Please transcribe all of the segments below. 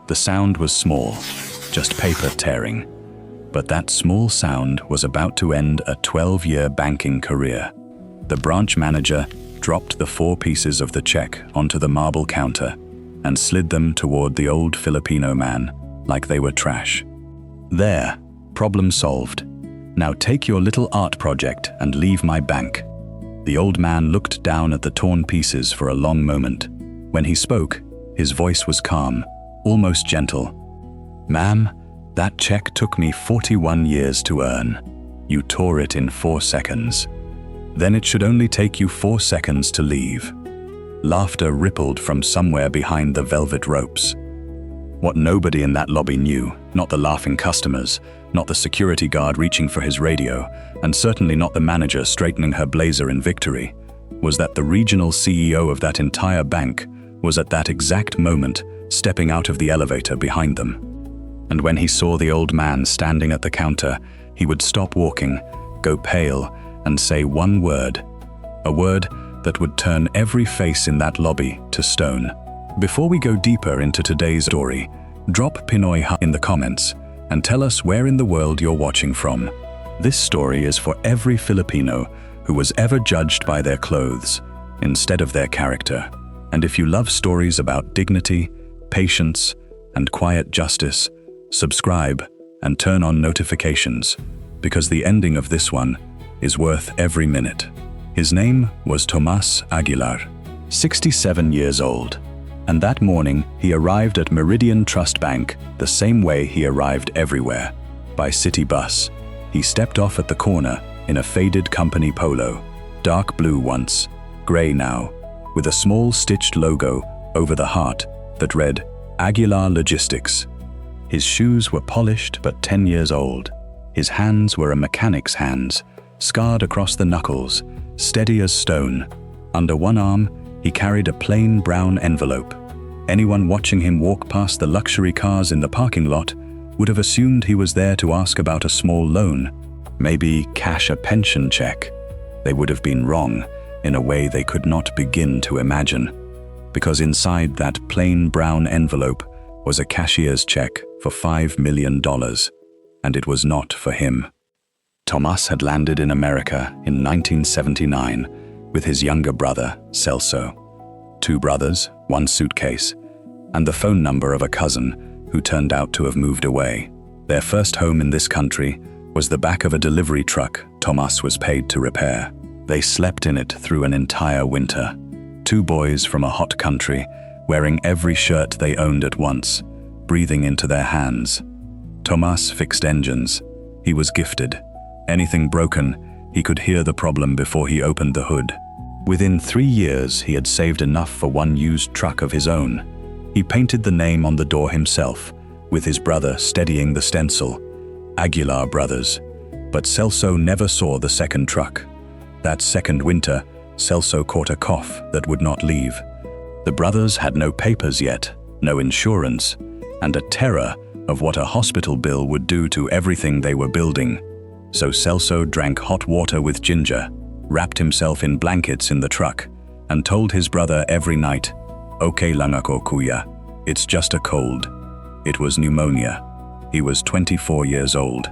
The sound was small, just paper tearing. But that small sound was about to end a 12-year banking career. The branch manager dropped the 4 pieces of the check onto the marble counter and slid them toward the old Filipino man like they were trash. "There, problem solved. Now take your little art project and leave my bank." The old man looked down at the torn pieces for a long moment. When he spoke, his voice was calm, almost gentle. "Ma'am, that check took me 41 years to earn. You tore it in 4 seconds. Then it should only take you 4 seconds to leave." Laughter rippled from somewhere behind the velvet ropes. What nobody in that lobby knew, not the laughing customers, not the security guard reaching for his radio, and certainly not the manager straightening her blazer in victory, was that the regional CEO of that entire bank was at that exact moment stepping out of the elevator behind them. And when he saw the old man standing at the counter, he would stop walking, go pale, and say one word, a word that would turn every face in that lobby to stone. Before we go deeper into today's story, drop Pinoy Ha in the comments and tell us where in the world you're watching from. This story is for every Filipino who was ever judged by their clothes instead of their character. And if you love stories about dignity, patience, and quiet justice, subscribe and turn on notifications, because the ending of this one is worth every minute. His name was Tomas Aguilar, 67 years old. And that morning, he arrived at Meridian Trust Bank the same way he arrived everywhere, by city bus. He stepped off at the corner in a faded company polo, dark blue once, gray now, with a small stitched logo over the heart that read Aguilar Logistics. His shoes were polished but 10 years old. His hands were a mechanic's hands, scarred across the knuckles, steady as stone. Under one arm, he carried a plain brown envelope. Anyone watching him walk past the luxury cars in the parking lot would have assumed he was there to ask about a small loan, maybe cash a pension check. They would have been wrong in a way they could not begin to imagine, because inside that plain brown envelope was a cashier's check for $5 million, and it was not for him. Tomas had landed in America in 1979 with his younger brother, Celso. 2 brothers, 1 suitcase, and the phone number of a cousin who turned out to have moved away. Their first home in this country was the back of a delivery truck Tomas was paid to repair. They slept in it through an entire winter. 2 boys from a hot country, wearing every shirt they owned at once, breathing into their hands. Tomas fixed engines. He was gifted. Anything broken, he could hear the problem before he opened the hood. Within 3 years, he had saved enough for 1 used truck of his own. He painted the name on the door himself, with his brother steadying the stencil, Aguilar Brothers. But Celso never saw the second truck. That second winter, Celso caught a cough that would not leave. The brothers had no papers yet, no insurance, and a terror of what a hospital bill would do to everything they were building. So Celso drank hot water with ginger, wrapped himself in blankets in the truck, and told his brother every night, "Okay lang ako kuya, it's just a cold." It was pneumonia. He was 24 years old.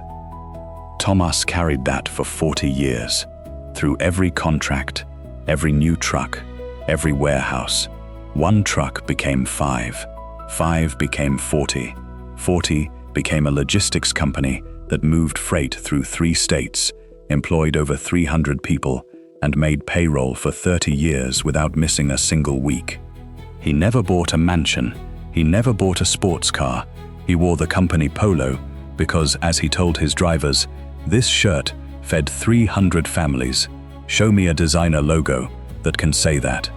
Tomas carried that for 40 years, through every contract, every new truck, every warehouse. 1 truck became 5, 5 became 40, 40 became a logistics company that moved freight through 3 states, employed over 300 people, and made payroll for 30 years without missing a single week. He never bought a mansion. He never bought a sports car. He wore the company polo because, as he told his drivers, this shirt fed 300 families. Show me a designer logo that can say that.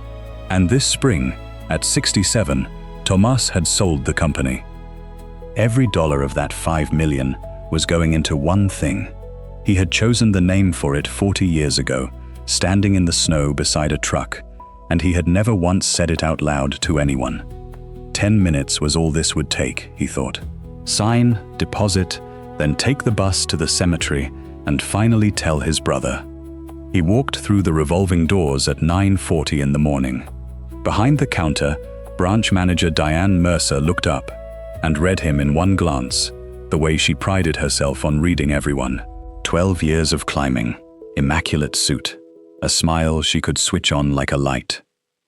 And this spring, at 67, Tomas had sold the company. Every dollar of that $5 million was going into one thing. He had chosen the name for it 40 years ago, standing in the snow beside a truck, and he had never once said it out loud to anyone. 10 minutes was all this would take, he thought. Sign, deposit, then take the bus to the cemetery and finally tell his brother. He walked through the revolving doors at 9:40 in the morning. Behind the counter, branch manager Diane Mercer looked up. and read him in one glance, the way she prided herself on reading everyone. 12 years of climbing, immaculate suit, a smile she could switch on like a light.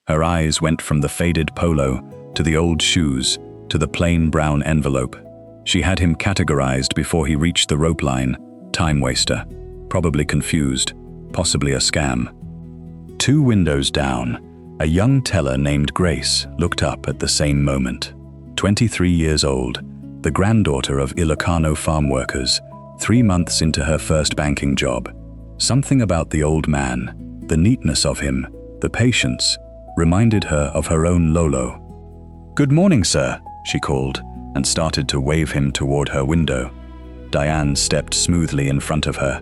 Her eyes went from the faded polo to the old shoes to the plain brown envelope. She had him categorized before he reached the rope line. Time waster, probably confused, possibly a scam. 2 windows down, a young teller named Grace looked up at the same moment. 23 years old, the granddaughter of Ilocano farm workers, 3 months into her first banking job. Something about the old man, the neatness of him, the patience, reminded her of her own Lolo. "Good morning, sir," she called, and started to wave him toward her window. Diane stepped smoothly in front of her.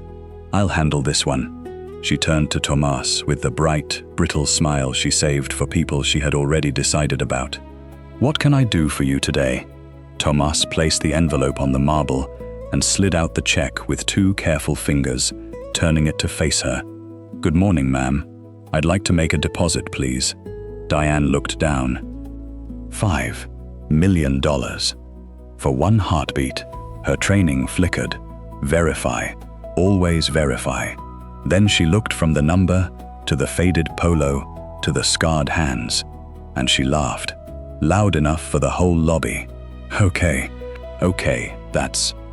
"I'll handle this one." She turned to Tomas with the bright, brittle smile she saved for people she had already decided about. "What can I do for you today?" Tomas placed the envelope on the marble and slid out the check with 2 careful fingers, turning it to face her. "Good morning, ma'am. I'd like to make a deposit, please." Diane looked down. $5 million. For one heartbeat, her training flickered. Verify. Always verify. Then she looked from the number to the faded polo to the scarred hands, and she laughed, loud enough for the whole lobby. Okay,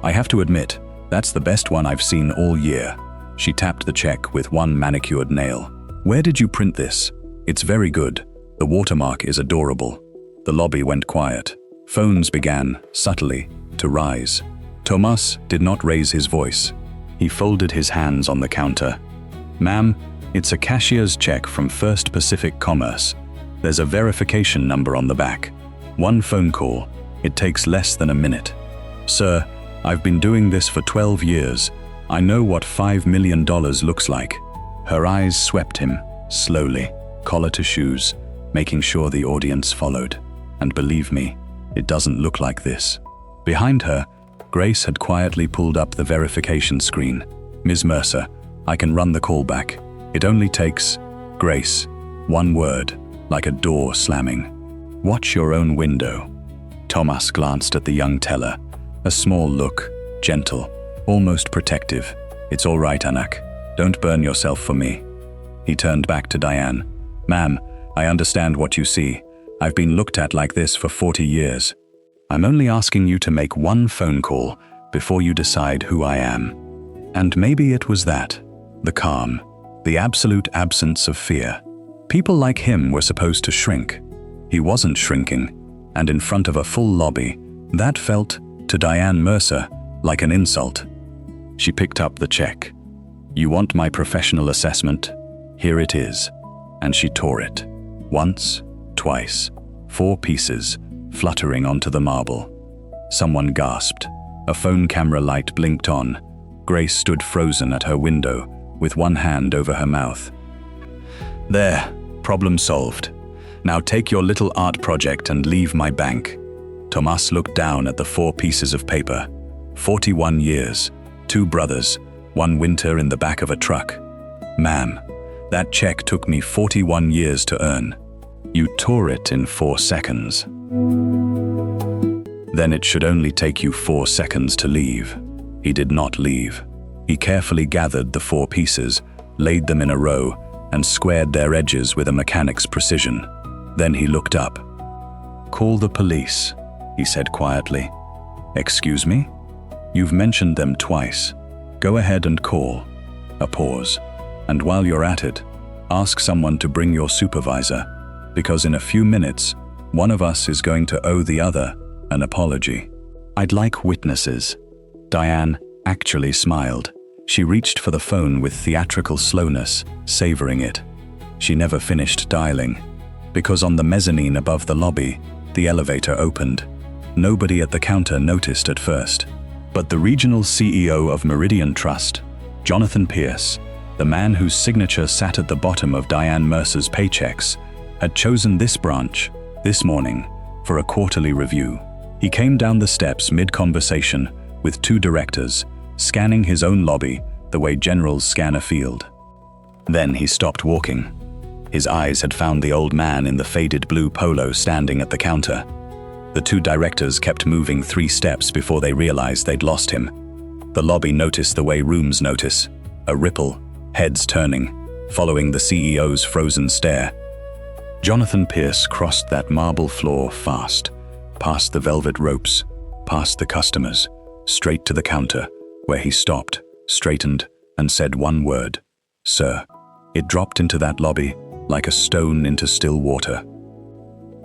I have to admit, that's the best one I've seen all year." She tapped the check with one manicured nail. "Where did you print this? It's very good. The watermark is adorable." The lobby went quiet. Phones began, subtly, to rise. Tomas did not raise his voice. He folded his hands on the counter. "Ma'am, it's a cashier's check from First Pacific Commerce. There's a verification number on the back. 1 phone call. It takes less than a minute." "Sir, I've been doing this for 12 years. I know what $5 million looks like." Her eyes swept him, slowly, collar to shoes, making sure the audience followed. "And believe me, it doesn't look like this." Behind her, Grace had quietly pulled up the verification screen. "Ms. Mercer, I can run the call back. It only takes..." "Grace," 1 word, like a door slamming. "Watch your own window." Tomas glanced at the young teller, a small look, gentle, almost protective. "It's all right, Anak. Don't burn yourself for me." He turned back to Diane. "Ma'am, I understand what you see. I've been looked at like this for 40 years. I'm only asking you to make 1 phone call before you decide who I am." And maybe it was that. The calm, the absolute absence of fear. People like him were supposed to shrink. He wasn't shrinking, and in front of a full lobby, that felt, to Diane Mercer, like an insult. She picked up the check. "You want my professional assessment? Here it is." And she tore it. Once, twice, 4 pieces, fluttering onto the marble. Someone gasped. A phone camera light blinked on. Grace stood frozen at her window, with 1 hand over her mouth. "There, problem solved. Now take your little art project and leave my bank." Tomas looked down at the 4 pieces of paper. 41 years, 2 brothers, 1 winter in the back of a truck. "Ma'am, that check took me 41 years to earn. You tore it in 4 seconds. Then it should only take you 4 seconds to leave." He did not leave. He carefully gathered the 4 pieces, laid them in a row, and squared their edges with a mechanic's precision. Then he looked up. "Call the police," he said quietly. "Excuse me? You've mentioned them twice. Go ahead and call." A pause. "And while you're at it, ask someone to bring your supervisor, because in a few minutes, one of us is going to owe the other an apology." "I'd like witnesses." Diane actually smiled. She reached for the phone with theatrical slowness, savoring it. She never finished dialing, because on the mezzanine above the lobby, the elevator opened. Nobody at the counter noticed at first, but the regional CEO of Meridian Trust, Jonathan Pierce, the man whose signature sat at the bottom of Diane Mercer's paychecks, had chosen this branch, this morning, for a quarterly review. He came down the steps mid-conversation with 2 directors, scanning his own lobby the way generals scan a field. Then he stopped walking. His eyes had found the old man in the faded blue polo standing at the counter. The two directors kept moving 3 steps before they realized they'd lost him. The lobby noticed the way rooms notice, a ripple, heads turning, following the CEO's frozen stare. Jonathan Pierce crossed that marble floor fast, past the velvet ropes, past the customers, straight to the counter, where he stopped, straightened, and said one word, "Sir." It dropped into that lobby like a stone into still water.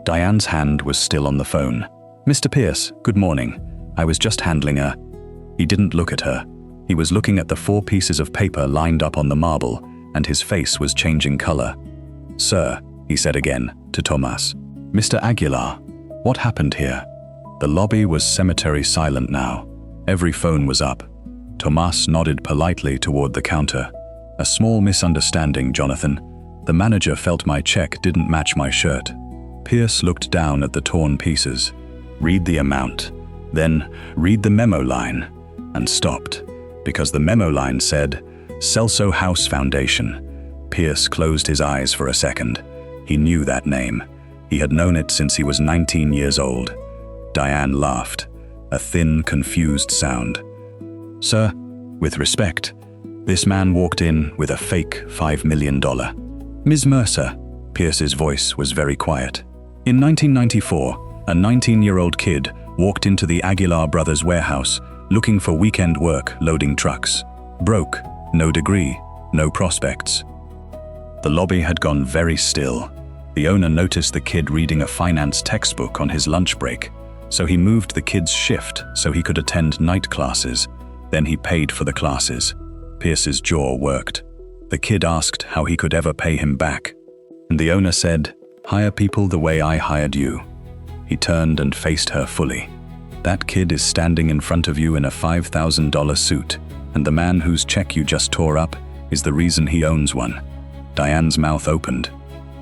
Diane's hand was still on the phone. "Mr. Pierce, good morning. I was just handling a..." He didn't look at her. He was looking at the 4 pieces of paper lined up on the marble, and his face was changing color. "Sir," he said again, to Tomas. "Mr. Aguilar, what happened here?" The lobby was cemetery silent now. Every phone was up. Tomas nodded politely toward the counter. "A small misunderstanding, Jonathan. The manager felt my check didn't match my shirt." Pierce looked down at the torn pieces. "Read the amount. Then read the memo line," and stopped, because the memo line said, "Celso House Foundation." Pierce closed his eyes for a second. He knew that name. He had known it since he was 19 years old. Diane laughed, a thin, confused sound. "Sir, with respect, this man walked in with a fake $5 million. Ms. Mercer," Pierce's voice was very quiet. "In 1994, a 19-year-old kid walked into the Aguilar brothers' warehouse looking for weekend work loading trucks. Broke, no degree, no prospects." The lobby had gone very still. The owner noticed the kid reading a finance textbook on his lunch break, so he moved the kid's shift so he could attend night classes. Then he paid for the classes. Pierce's jaw worked. The kid asked how he could ever pay him back, and the owner said, "Hire people the way I hired you." He turned and faced her fully. "That kid is standing in front of you in a $5,000 suit, and the man whose check you just tore up is the reason he owns one." Diane's mouth opened.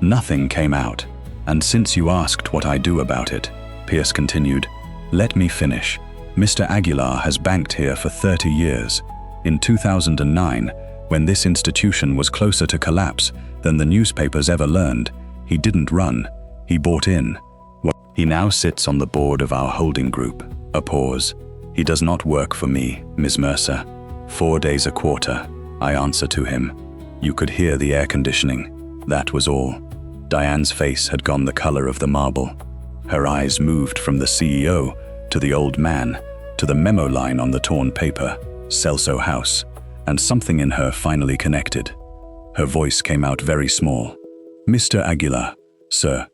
Nothing came out. "And since you asked what I do about it," Pierce continued, "let me finish. Mr. Aguilar has banked here for 30 years. In 2009, when this institution was closer to collapse than the newspapers ever learned, he didn't run, he bought in. He now sits on the board of our holding group." A pause. "He does not work for me, Ms. Mercer. 4 days a quarter, I answer to him. You could hear the air conditioning. That was all." Diane's face had gone the color of the marble. Her eyes moved from the CEO to the old man, to the memo line on the torn paper, "Celso House," and something in her finally connected. Her voice came out very small. "Mr. Aguilar, sir,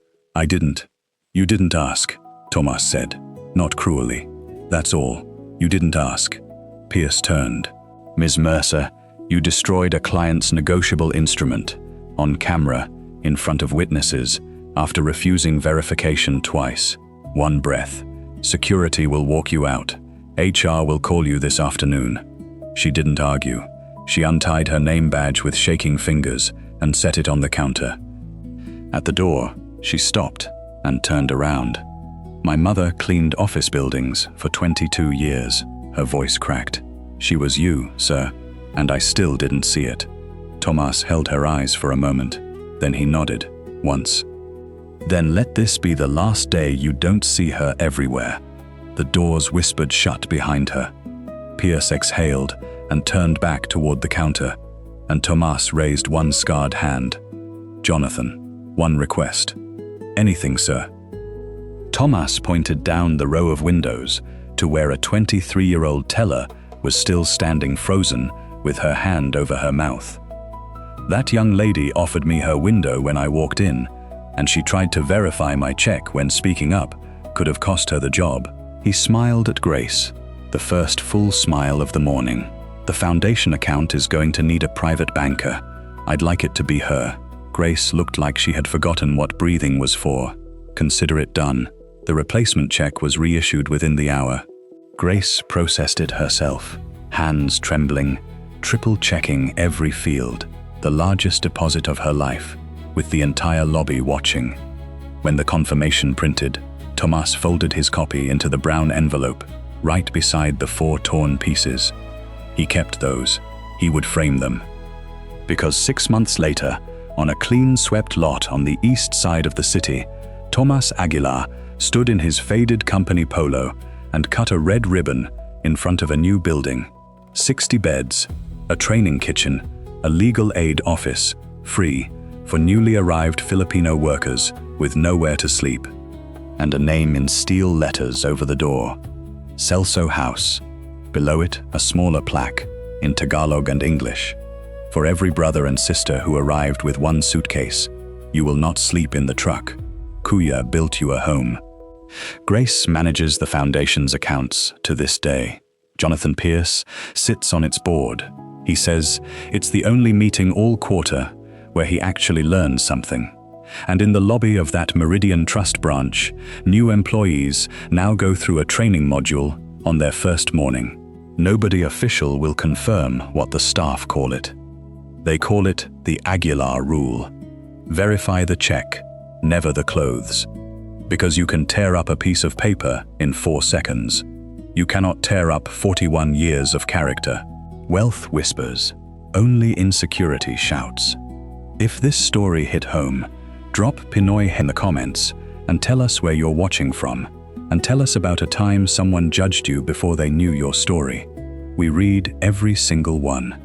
You didn't ask," Tomas said, not cruelly. "That's all. You didn't ask." Pierce turned. "Ms. Mercer, you destroyed a client's negotiable instrument, on camera, in front of witnesses, after refusing verification twice. One breath. Security will walk you out. HR will call you this afternoon." She didn't argue. She untied her name badge with shaking fingers and set it on the counter. At the door, she stopped and turned around. "My mother cleaned office buildings for 22 years, her voice cracked. "She was you, sir, and I still didn't see it." Tomas held her eyes for a moment, then he nodded, once. "Then let this be the last day you don't see her everywhere." The doors whispered shut behind her. Pierce exhaled and turned back toward the counter, and Tomas raised one scarred hand. "Jonathan, one request." "Anything, sir." Tomas pointed down the row of windows to where a 23-year-old teller was still standing frozen with her hand over her mouth. "That young lady offered me her window when I walked in, and she tried to verify my check when speaking up could have cost her the job." He smiled at Grace, the first full smile of the morning. "The foundation account is going to need a private banker. I'd like it to be her." Grace looked like she had forgotten what breathing was for. "Consider it done." The replacement check was reissued within the hour. Grace processed it herself, hands trembling, triple-checking every field, the largest deposit of her life, with the entire lobby watching. When the confirmation printed, Tomas folded his copy into the brown envelope, right beside the 4 torn pieces. He kept those. He would frame them. Because 6 months later, on a clean-swept lot on the east side of the city, Tomas Aguilar stood in his faded company polo and cut a red ribbon in front of a new building. 60 beds, a training kitchen, a legal aid office, free for newly arrived Filipino workers with nowhere to sleep, and a name in steel letters over the door, Celso House. Below it, a smaller plaque in Tagalog and English. For every brother and sister who arrived with one suitcase, you will not sleep in the truck. Kuya built you a home. Grace manages the foundation's accounts to this day. Jonathan Pierce sits on its board. He says it's the only meeting all quarter where he actually learns something. And in the lobby of that Meridian Trust branch, new employees now go through a training module on their first morning. Nobody official will confirm what the staff call it. They call it the Aguilar Rule. Verify the check, never the clothes. Because you can tear up a piece of paper in 4 seconds. You cannot tear up 41 years of character. Wealth whispers, only insecurity shouts. If this story hit home, drop Pinoy in the comments and tell us where you're watching from, and tell us about a time someone judged you before they knew your story. We read every single one.